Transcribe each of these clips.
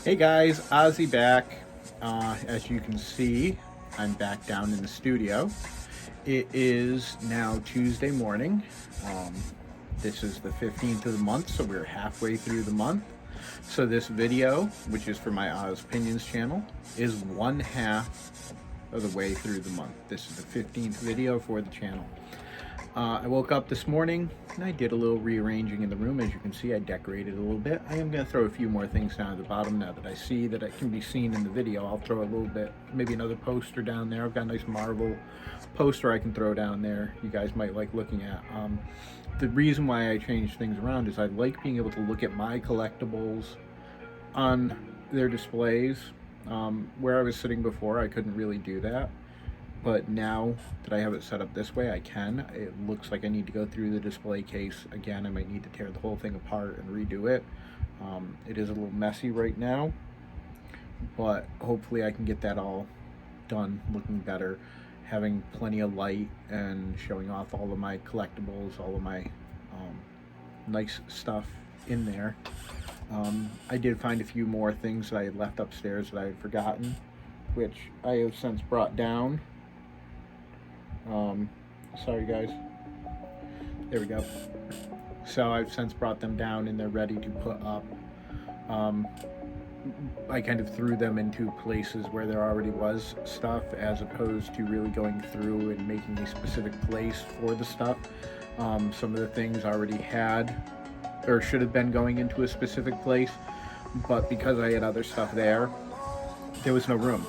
Hey guys, Ozzy back. As you can see, I'm back down in the studio. It is now Tuesday morning. Um, this is the 15th of the month, so we're halfway through the month. So this video, which is for my Oz Opinions channel, is one half of the way through the month. This is the 15th video for the channel. I woke up this morning and I did a little rearranging in the room. As you can see, I decorated a little bit. I am going to throw a few more things down at the bottom now that I see that it can be seen in the video. I'll throw a little bit, maybe another poster down there. I've got a nice marble poster I can throw down there. You guys might like looking at. The reason why I changed things around is I like being able to look at my collectibles on their displays. Where I was sitting before, I couldn't really do that. But now that I have it set up this way, I can. It looks like I need to go through the display case again. I might need to tear the whole thing apart and redo it. It is a little messy right now, but hopefully I can get that all done, looking better, having plenty of light and showing off all of my collectibles, all of my nice stuff in there. I did find a few more things that I had left upstairs that I had forgotten, which I have since brought down. Sorry guys, there we go. So I've since brought them down and they're ready to put up. I kind of threw them into places where there already was stuff, as opposed to really going through and making a specific place for the stuff. Some of the things already had or should have been going into a specific place, but because I had other stuff there was no room.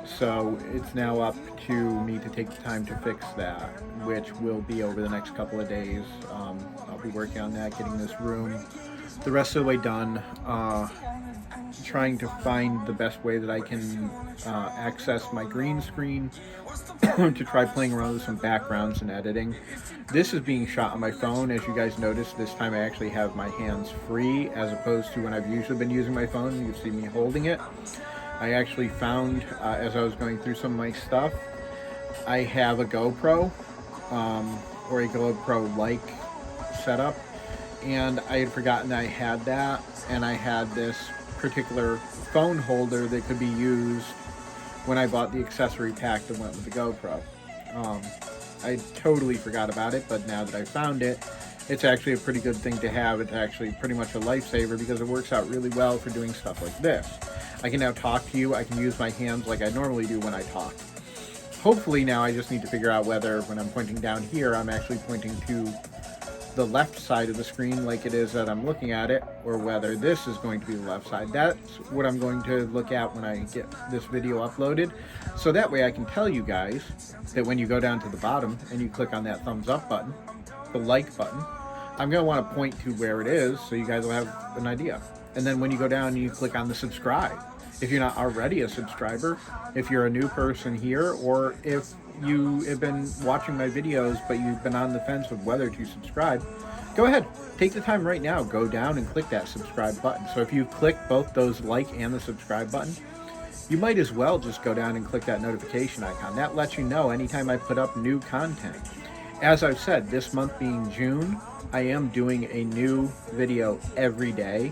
So it's now up to me to take the time to fix that, which will be over the next couple of days. I'll be working on that, getting this room the rest of the way done, trying to find the best way that I can access my green screen to try playing around with some backgrounds and editing. This is being shot on my phone. As you guys noticed, this time I actually have my hands free, as opposed to when I've usually been using my phone. You see me holding it. I actually found, as I was going through some of my stuff, I have a GoPro, or a GoPro-like setup, and I had forgotten I had that, and I had this particular phone holder that could be used when I bought the accessory pack that went with the GoPro. I totally forgot about it, but now that I found it, it's actually a pretty good thing to have. It's actually pretty much a lifesaver because it works out really well for doing stuff like this. I can now talk to you. I can use my hands like I normally do when I talk. Hopefully now I just need to figure out whether when I'm pointing down here, I'm actually pointing to the left side of the screen like it is that I'm looking at it, or whether this is going to be the left side. That's what I'm going to look at when I get this video uploaded. So that way I can tell you guys that when you go down to the bottom and you click on that thumbs up button, the like button, I'm going to want to point to where it is so you guys will have an idea. And then when you go down and you click on the subscribe, if you're not already a subscriber, if you're a new person here, or if you have been watching my videos but you've been on the fence of whether to subscribe, go ahead, take the time right now, go down and click that subscribe button. So if you click both those like and the subscribe button, you might as well just go down and click that notification icon. That lets you know anytime I put up new content. As I've said, this month being June, I am doing a new video every day.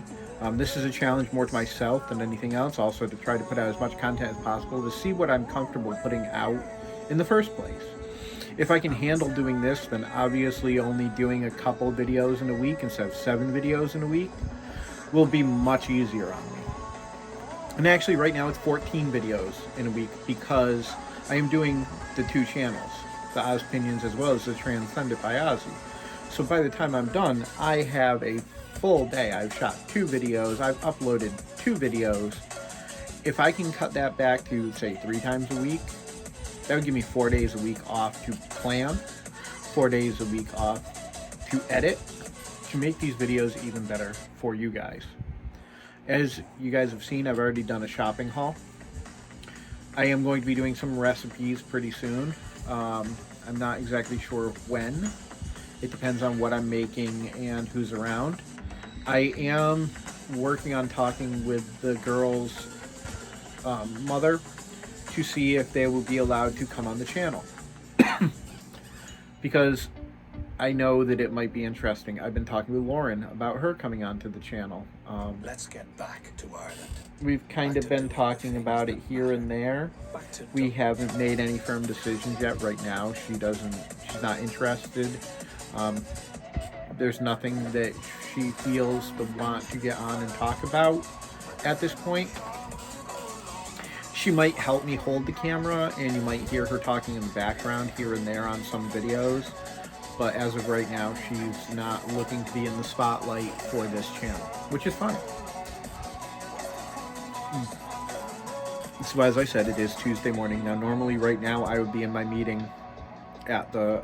This is a challenge more to myself than anything else, also to try to put out as much content as possible to see what I'm comfortable putting out in the first place. If I can handle doing this, then obviously only doing a couple videos in a week instead of 7 videos in a week will be much easier on me. And actually right now it's 14 videos in a week because I am doing the 2 channels, the Oz Opinions as well as the Transcendent by Ozzy. So by the time I'm done, I have a full day. I've shot 2 videos, I've uploaded 2 videos. If I can cut that back to, say, 3 times a week, that would give me 4 days a week off to plan, 4 days a week off to edit, to make these videos even better for you guys. As you guys have seen, I've already done a shopping haul. I am going to be doing some recipes pretty soon. I'm not exactly sure when. It depends on what I'm making and who's around. I am working on talking with the girl's mother to see if they will be allowed to come on the channel. Because I know that it might be interesting. I've been talking with Lauren about her coming onto the channel. Let's get back to Ireland. We've kind of been talking about it here and there. We haven't made any firm decisions yet. Right now, she's not interested. There's nothing that she feels to want to get on and talk about at this point. She might help me hold the camera, and you might hear her talking in the background here and there on some videos. But as of right now, she's not looking to be in the spotlight for this channel, which is fine. So as I said, it is Tuesday morning. Now, normally right now I would be in my meeting at the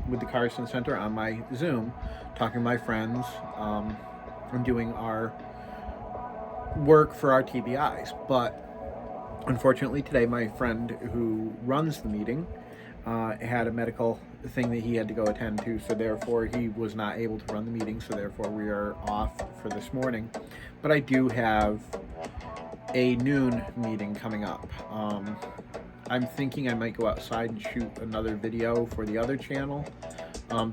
with the Carson Center on my Zoom, talking to my friends and doing our work for our TBIs. But unfortunately today, my friend who runs the meeting had a medical thing that he had to go attend to, so therefore he was not able to run the meeting, so therefore we are off for this morning. But I do have a noon meeting coming up. I'm thinking I might go outside and shoot another video for the other channel.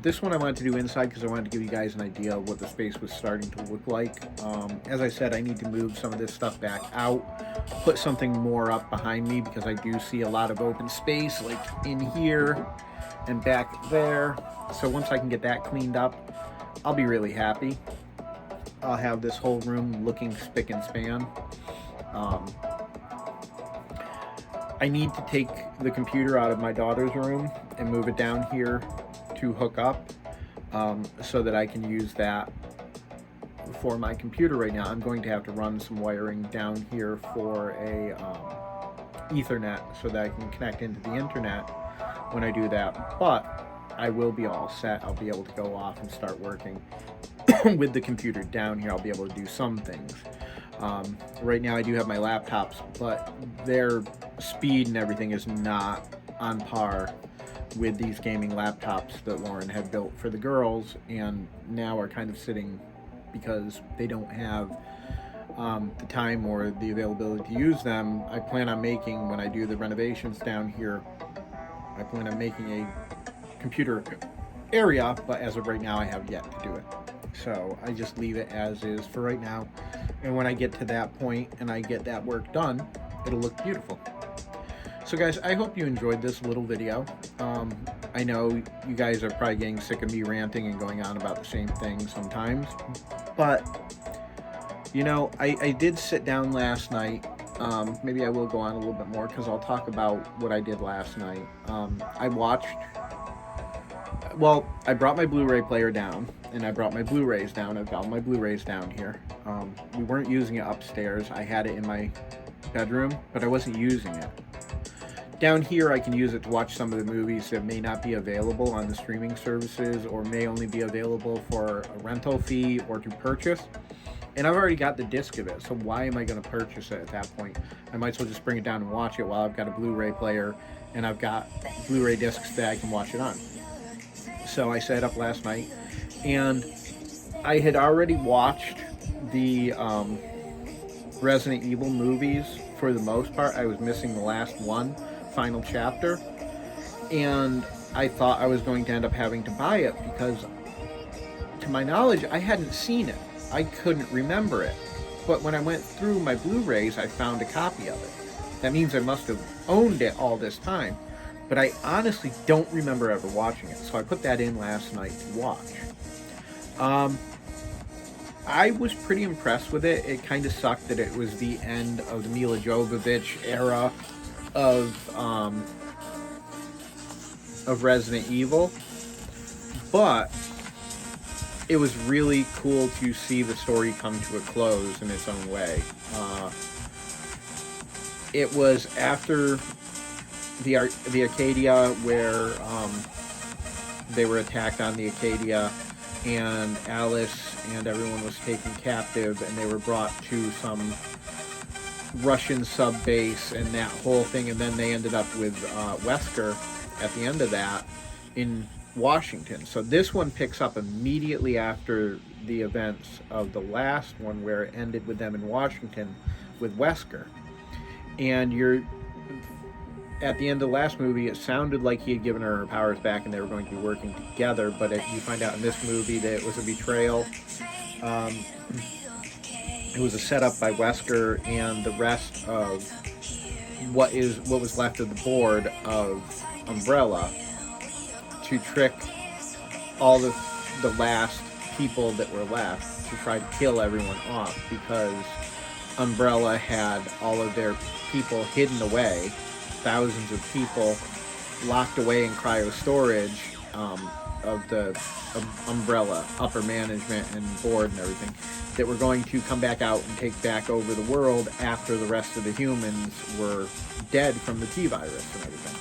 This one I wanted to do inside because I wanted to give you guys an idea of what the space was starting to look like. As I said, I need to move some of this stuff back out, put something more up behind me because I do see a lot of open space like in here and back there. So once I can get that cleaned up, I'll be really happy. I'll have this whole room looking spick and span. I need to take the computer out of my daughter's room and move it down here to hook up so that I can use that for my computer right now. I'm going to have to run some wiring down here for a Ethernet so that I can connect into the internet when I do that. But I will be all set. I'll be able to go off and start working with the computer down here. I'll be able to do some things. Right now I do have my laptops, but their speed and everything is not on par with these gaming laptops that Lauren had built for the girls, and now are kind of sitting because they don't have the time or the availability to use them. I plan on making, when I do the renovations down here, I plan on making a computer area, but as of right now I have yet to do it. So I just leave it as is for right now, and when I get to that point and I get that work done, it'll look beautiful. So guys, I hope you enjoyed this little video. I know you guys are probably getting sick of me ranting and going on about the same thing sometimes, but you know, I did sit down last night. Maybe I will go on a little bit more because I'll talk about what I did last night. I brought my Blu-ray player down, and I brought my Blu-rays down. I've got my Blu-rays down here. We weren't using it upstairs. I had it in my bedroom, but I wasn't using it. Down here, I can use it to watch some of the movies that may not be available on the streaming services or may only be available for a rental fee or to purchase. And I've already got the disc of it, so why am I going to purchase it at that point? I might as well just bring it down and watch it while I've got a Blu-ray player and I've got Blu-ray discs that I can watch it on. So I sat up last night, and I had already watched the Resident Evil movies for the most part. I was missing the last one, final chapter, and I thought I was going to end up having to buy it because, to my knowledge, I hadn't seen it. I couldn't remember it. But when I went through my Blu-rays, I found a copy of it. That means I must have owned it all this time. But I honestly don't remember ever watching it, so I put that in last night to watch. I was pretty impressed with it. It kind of sucked that it was the end of the Mila Jovovich era of Resident Evil, but it was really cool to see the story come to a close in its own way. It was after the Arcadia, where they were attacked on the Arcadia, and Alice and everyone was taken captive, and they were brought to some Russian sub base and that whole thing, and then they ended up with Wesker at the end of that in Washington. So this one picks up immediately after the events of the last one, where it ended with them in Washington with Wesker. And at the end of the last movie, it sounded like he had given her powers back and they were going to be working together. But you find out in this movie that it was a betrayal. Um, it was a setup by Wesker and the rest of what was left of the board of Umbrella to trick all the last people that were left to try to kill everyone off, because Umbrella had all of their people hidden away, thousands of people locked away in cryo storage of Umbrella upper management and board and everything, that were going to come back out and take back over the world after the rest of the humans were dead from the T-virus and everything.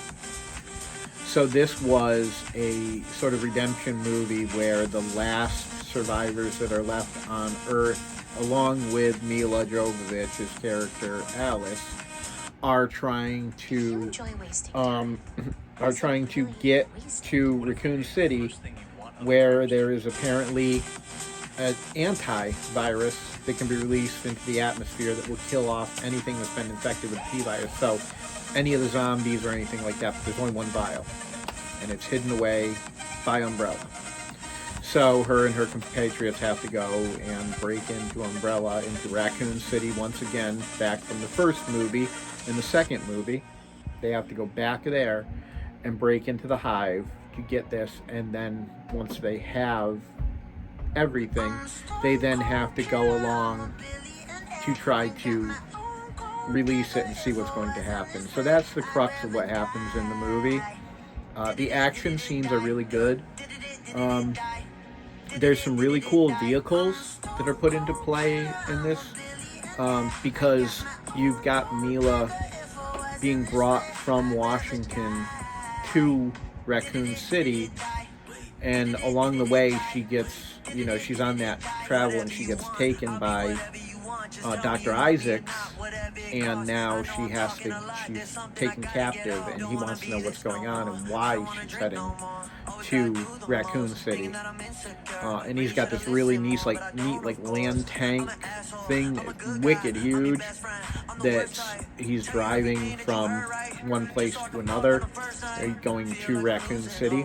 So this was a sort of redemption movie where the last survivors that are left on Earth, along with Mila Jovovich's character Alice, are trying to get to Raccoon City, where there is apparently an antivirus that can be released into the atmosphere that will kill off anything that's been infected with the T-virus. So any of the zombies or anything like that, but there's only one vial, and it's hidden away by Umbrella. So her and her compatriots have to go and break into Umbrella, into Raccoon City once again, back from the first movie. In the second movie, they have to go back there and break into the hive to get this, and then once they have everything, they then have to go along to try to release it and see what's going to happen. So that's the crux of what happens in the movie. The action scenes are really good. There's some really cool vehicles that are put into play in this, because you've got Mila being brought from Washington to Raccoon City, and along the way she gets, she's on that travel and she gets taken by Dr. Isaacs, and now she's taken captive, and he wants to know what's going on and why she's heading to Raccoon City. And he's got this really neat land tank thing, wicked huge, that he's driving from one place to another, going to Raccoon City,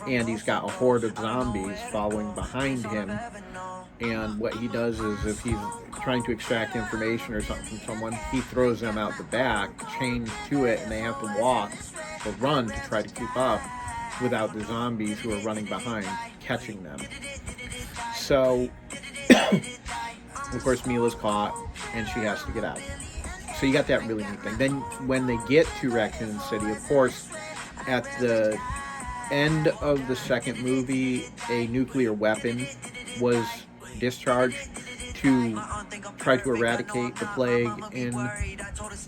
and he's got a horde of zombies following behind him. And what he does is, if he's trying to extract information or something from someone, he throws them out the back, chained to it, and they have to walk or run to try to keep up without the zombies who are running behind catching them. So, of course, Mila's caught, and she has to get out. So you got that really neat thing. Then when they get to Raccoon City, of course, at the end of the second movie, a nuclear weapon was discharged to try to eradicate the plague in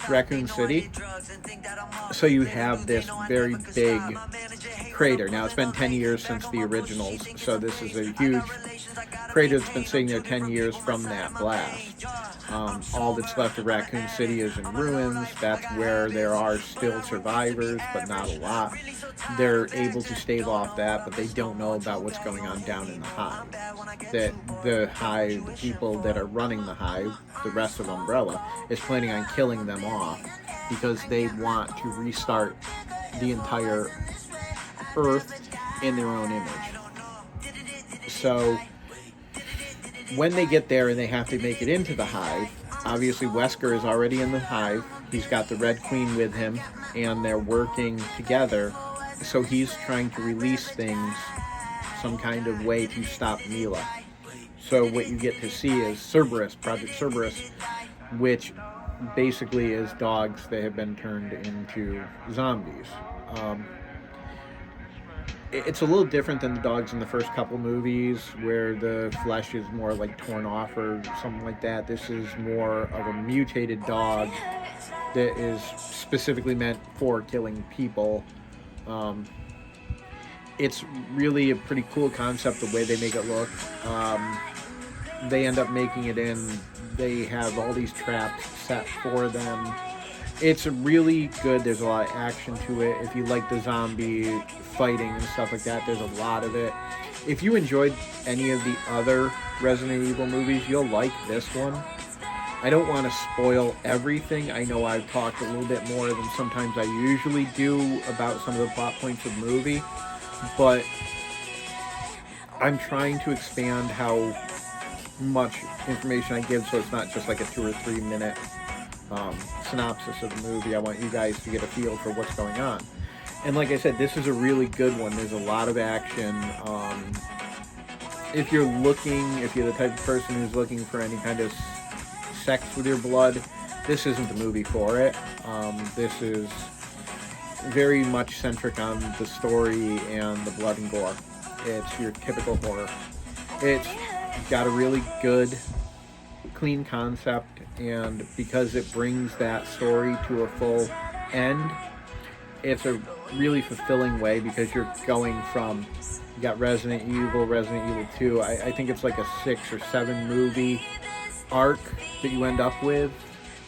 Raccoon City. So you have this very big crater. Now, it's been 10 years since the originals, so this is a huge crater that's been sitting there 10 years from that blast. All that's left of Raccoon City is in ruins. That's where there are still survivors, but not a lot. They're able to stave off that, but they don't know about what's going on down in the hive. That the hive, the people that are running the hive, the rest of Umbrella, is planning on killing them off because they want to restart the entire Earth in their own image. So when they get there and they have to make it into the hive, obviously Wesker is already in the hive. He's got the Red Queen with him, and they're working together. So he's trying to release things some kind of way to stop Mila. So what you get to see is Cerberus, Project Cerberus, which basically is dogs that have been turned into zombies. It's a little different than the dogs in the first couple movies, where the flesh is more like torn off or something like that. This is more of a mutated dog that is specifically meant for killing people. It's really a pretty cool concept, the way they make it look. They end up making it in. They have all these traps set for them. It's really good. There's a lot of action to it. If you like the zombie fighting and stuff like that, there's a lot of it. If you enjoyed any of the other Resident Evil movies, you'll like this one. I don't want to spoil everything. I know I've talked a little bit more than sometimes I usually do about some of the plot points of the movie, but I'm trying to expand how much information I give so it's not just like a 2 or 3 minute synopsis of the movie. I want you guys to get a feel for what's going on. And like I said, this is a really good one. There's a lot of action. If you're the type of person who's looking for any kind of sex with your blood, this isn't the movie for it. This is very much centric on the story and the blood and gore. It's your typical horror. It's got a really good, clean concept, and because it brings that story to a full end, it's a really fulfilling way because you're going from, you got Resident Evil 2. I think it's like a 6 or 7 movie arc that you end up with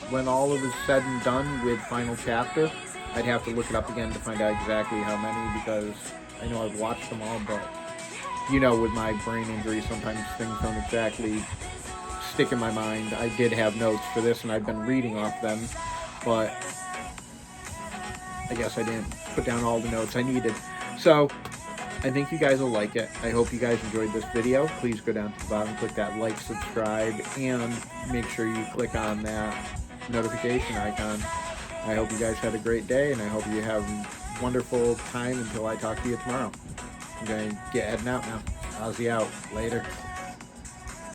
when all of it is said and done with final chapter. I'd have to look it up again to find out exactly how many, because I know I've watched them all, but with my brain injury, sometimes things don't exactly stick in my mind. I did have notes for this, and I've been reading off them, but I guess I didn't put down all the notes I needed. So I think you guys will like it. I hope you guys enjoyed this video. Please go down to the bottom, click that like, subscribe, and make sure you click on that notification icon. I hope you guys had a great day, and I hope you have a wonderful time until I talk to you tomorrow. I'm going to get heading out now. Ozzy out. Later.